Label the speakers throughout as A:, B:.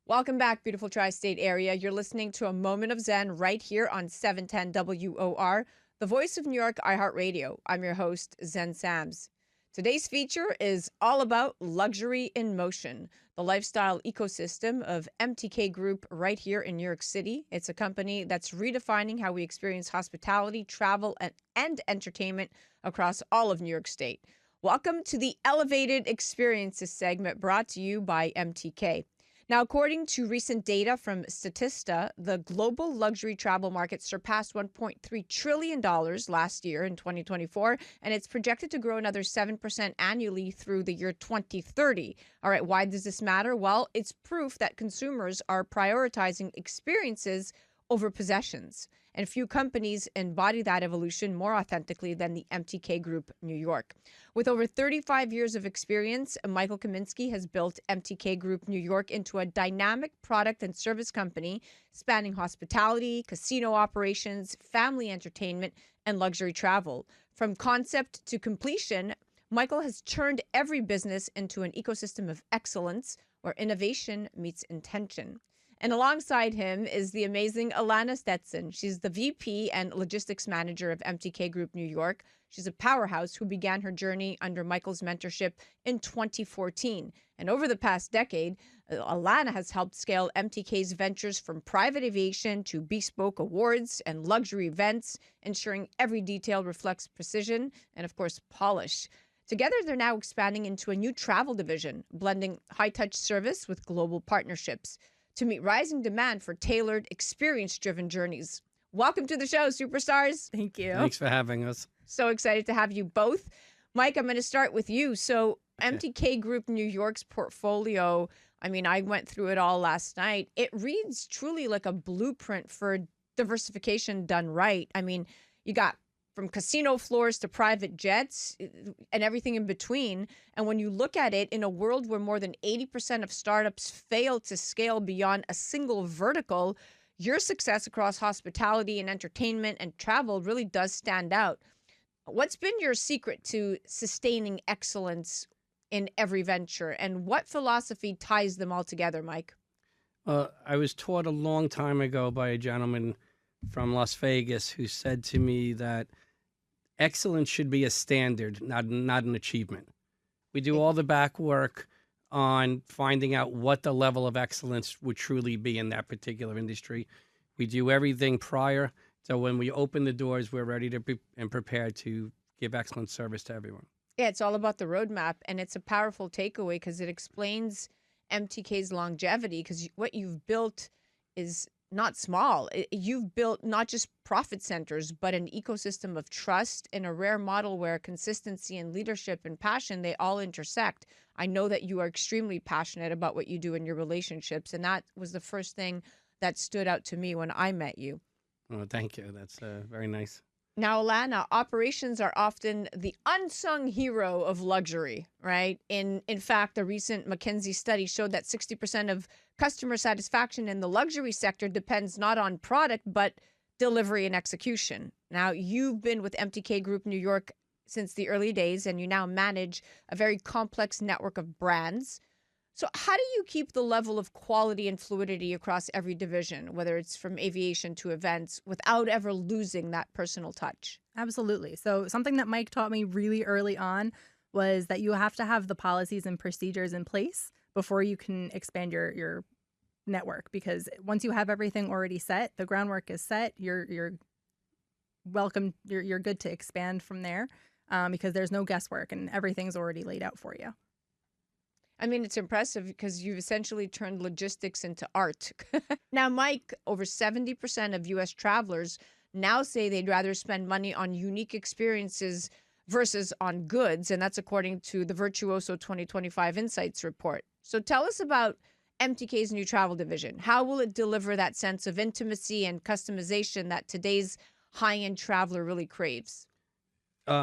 A: Welcome back, beautiful tri-state area. You're listening to a Moment of Zen right here on 710 WOR, the voice of New York, iHeartRadio. I'm your host, Zen Sams. Today's feature is all about luxury in motion, the lifestyle ecosystem of MTK Group right here in New York City. It's a company that's redefining how we experience hospitality, travel, and entertainment across all of New York State. Welcome to the Elevated Experiences segment brought to you by MTK. Now, according to recent data from Statista, the global luxury travel market surpassed $1.3 trillion last year in 2024, and it's projected to grow another 7% annually through the year 2030. All right, why does this matter? Well, it's proof that consumers are prioritizing experiences over possessions. And few companies embody that evolution more authentically than the MTK Group New York. With over 35 years of experience, Michael Kaminsky has built MTK Group New York into a dynamic product and service company spanning hospitality, casino operations, family entertainment, and luxury travel. From concept to completion, Michael has turned every business into an ecosystem of excellence where innovation meets intention. And alongside him is the amazing Alanna Stetson. She's the VP and Logistics Manager of MTK Group New York. She's a powerhouse who began her journey under Michael's mentorship in 2014. And over the past decade, Alanna has helped scale MTK's ventures from private aviation to bespoke awards and luxury events, ensuring every detail reflects precision and, of course, polish. Together, they're now expanding into a new travel division, blending high-touch service with global partnerships to meet rising demand for tailored, experience-driven journeys. Welcome to the show, superstars.
B: Thank you.
C: Thanks for having us.
A: So excited to have you both. Mike, I'm going to start with you. So MTK Group New York's portfolio, I mean, I went through it all last night. It reads truly like a blueprint for diversification done right. I mean, you got from casino floors to private jets and everything in between. And when you look at it in a world where more than 80% of startups fail to scale beyond a single vertical, your success across hospitality and entertainment and travel really does stand out. What's been your secret to sustaining excellence in every venture, and what philosophy ties them all together, Mike?
C: I was taught a long time ago by a gentleman from Las Vegas who said to me that excellence should be a standard, not an achievement. We do all the back work on finding out what the level of excellence would truly be in that particular industry. We do everything prior, so when we open the doors, we're ready to be and prepared to give excellent service to everyone.
A: Yeah, it's all about the roadmap, and it's a powerful takeaway because it explains MTK's longevity, because what you've built is not small. You've built not just profit centers, but an ecosystem of trust in a rare model where consistency and leadership and passion, they all intersect. I know that you are extremely passionate about what you do in your relationships, and that was the first thing that stood out to me when I met you.
C: Oh, thank you. That's very nice.
A: Now, Alanna, operations are often the unsung hero of luxury, right? In fact, a recent McKinsey study showed that 60% of customer satisfaction in the luxury sector depends not on product, but delivery and execution. Now, you've been with MTK Group New York since the early days, and you now manage a very complex network of brands. So how do you keep the level of quality and fluidity across every division, whether it's from aviation to events, without ever losing that personal touch?
B: Absolutely. So something that Mike taught me really early on was that you have to have the policies and procedures in place before you can expand your network, because once you have everything already set, the groundwork is set, you're welcome, you're good to expand from there, because there's no guesswork and everything's already laid out for you.
A: I mean, it's impressive because you've essentially turned logistics into art. Now, Mike, over 70% of U.S. travelers now say they'd rather spend money on unique experiences versus on goods, and that's according to the Virtuoso 2025 Insights report. So tell us about MTK's new travel division. How will it deliver that sense of intimacy and customization that today's high-end traveler really craves?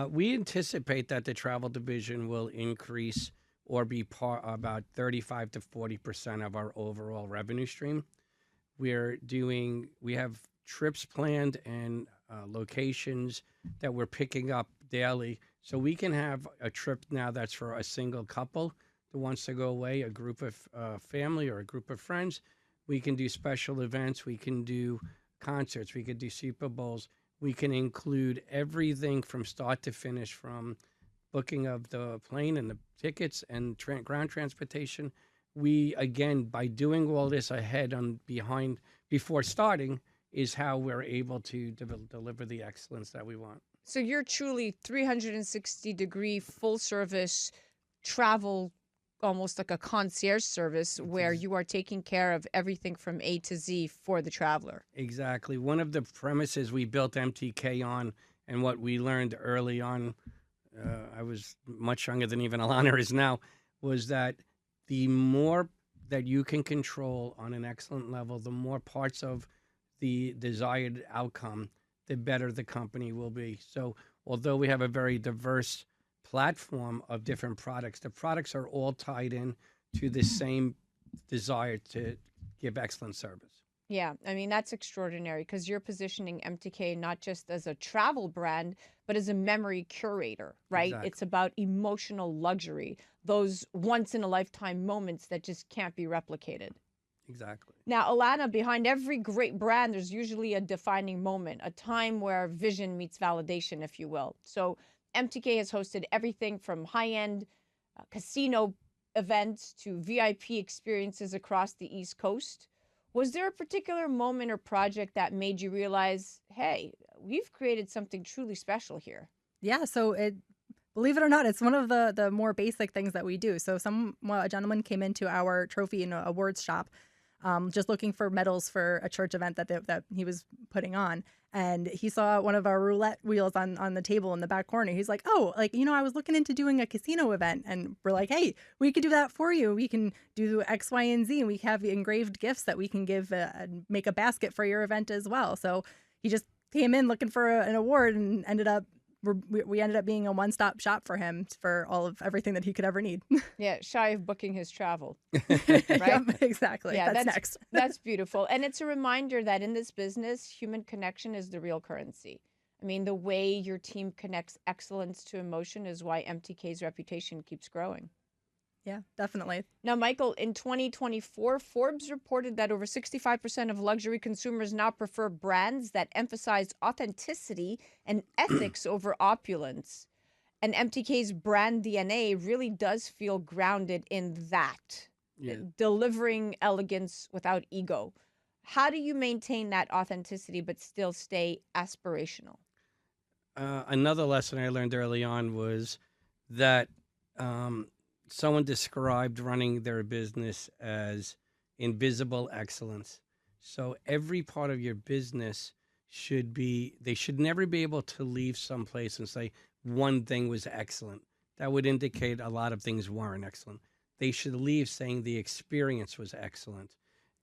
C: We anticipate that the travel division will increase or be about 35 to 40% of our overall revenue stream. We have trips planned and locations that we're picking up daily. So we can have a trip now that's for a single couple that wants to go away, a group of family or a group of friends. We can do special events. We can do concerts. We could do Super Bowls. We can include everything from start to finish, from booking of the plane and the tickets and ground transportation. We, again, by doing all this ahead before starting, is how we're able to deliver the excellence that we want.
A: So you're truly 360-degree full service travel, almost like a concierge service, where you are taking care of everything from A to Z for the traveler.
C: Exactly. One of the premises we built MTK on, and what we learned early on, I was much younger than even Alanna is now, was that the more that you can control on an excellent level, the more parts of the desired outcome, the better the company will be. So although we have a very diverse platform of different products, the products are all tied in to the same desire to give excellent service.
A: Yeah, I mean, that's extraordinary because you're positioning MTK not just as a travel brand, but as a memory curator, right?
C: Exactly.
A: It's about emotional luxury, those once-in-a-lifetime moments that just can't be replicated.
C: Exactly.
A: Now, Alanna, behind every great brand, there's usually a defining moment, a time where vision meets validation, if you will. So MTK has hosted everything from high-end casino events to VIP experiences across the East Coast. Was there a particular moment or project that made you realize, hey, we've created something truly special here?
B: Yeah, so believe it or not, it's one of the more basic things that we do. So a gentleman came into our trophy and awards shop, just looking for medals for a church event that he was putting on. And he saw one of our roulette wheels on the table in the back corner. He's like, oh, I was looking into doing a casino event. And we're like, hey, we could do that for you. We can do X, Y, and Z. And we have engraved gifts that we can give and make a basket for your event as well. So he just came in looking for an award and we ended up being a one-stop shop for him for all of everything that he could ever need.
A: Yeah, shy of booking his travel.
B: Right? Yep, exactly.
A: Yeah,
B: that's next.
A: That's beautiful. And it's a reminder that in this business, human connection is the real currency. I mean, the way your team connects excellence to emotion is why MTK's reputation keeps growing.
B: Yeah, definitely.
A: Now, Michael, in 2024, Forbes reported that over 65% of luxury consumers now prefer brands that emphasize authenticity and ethics over opulence. And MTK's brand DNA really does feel grounded in that, delivering elegance without ego. How do you maintain that authenticity but still stay aspirational?
C: Another lesson I learned early on was that someone described running their business as invisible excellence. So every part of your business they should never be able to leave someplace and say one thing was excellent. That would indicate a lot of things weren't excellent. They should leave saying the experience was excellent.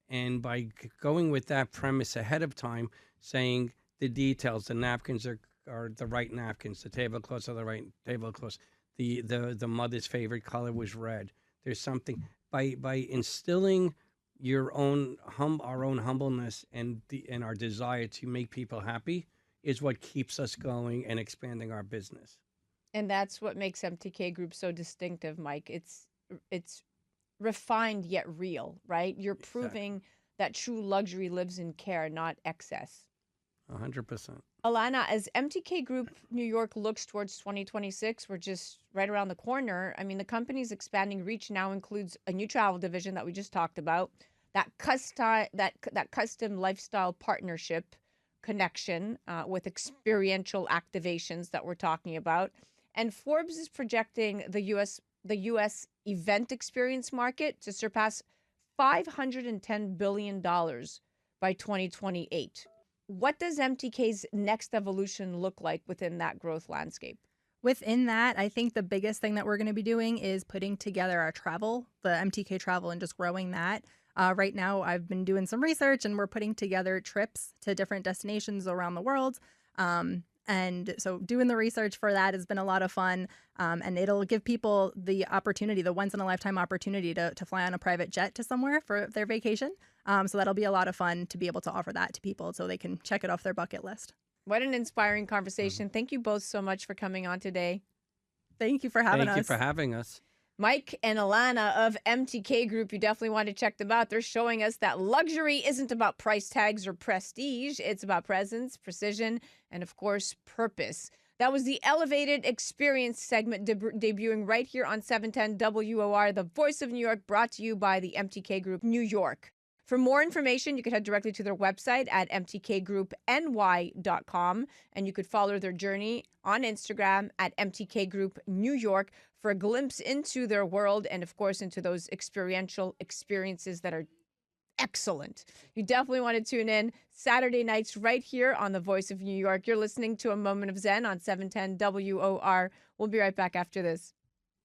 C: And by going with that premise ahead of time, saying the details, the napkins are the right napkins, the tablecloths are the right tablecloths, the mother's favorite color was red. There's something by instilling our own humbleness and our desire to make people happy is what keeps us going and expanding our business.
A: And that's what makes MTK Group so distinctive, Mike. It's refined yet real, right? You're proving that true luxury lives in care, not excess.
C: 100%.
A: Alanna, as MTK Group New York looks towards 2026, we're just right around the corner. I mean, the company's expanding reach now includes a new travel division that we just talked about, that custom lifestyle partnership connection with experiential activations that we're talking about. And Forbes is projecting the U.S. event experience market to surpass $510 billion by 2028. What does MTK's next evolution look like within that growth landscape?
B: Within that, I think the biggest thing that we're going to be doing is putting together our travel, the MTK travel, and just growing that. Right now, I've been doing some research and we're putting together trips to different destinations around the world. And so doing the research for that has been a lot of fun. And it'll give people the opportunity, the once-in-a-lifetime opportunity to fly on a private jet to somewhere for their vacation. So that'll be a lot of fun to be able to offer that to people so they can check it off their bucket list.
A: What an inspiring conversation. Thank you both so much for coming on today.
B: Thank you for having us.
C: Thank you for having us.
A: Mike and Alanna of MTK Group, you definitely want to check them out. They're showing us that luxury isn't about price tags or prestige. It's about presence, precision, and of course, purpose. That was the Elevated Experience segment debuting right here on 710 WOR, the voice of New York, brought to you by the MTK Group New York. For more information, you could head directly to their website at mtkgroupny.com, and you could follow their journey on Instagram at MTK Group New York for a glimpse into their world and, of course, into those experiential experiences that are excellent. You definitely want to tune in Saturday nights right here on the Voice of New York. You're listening to A Moment of Zen on 710 WOR. We'll be right back after this.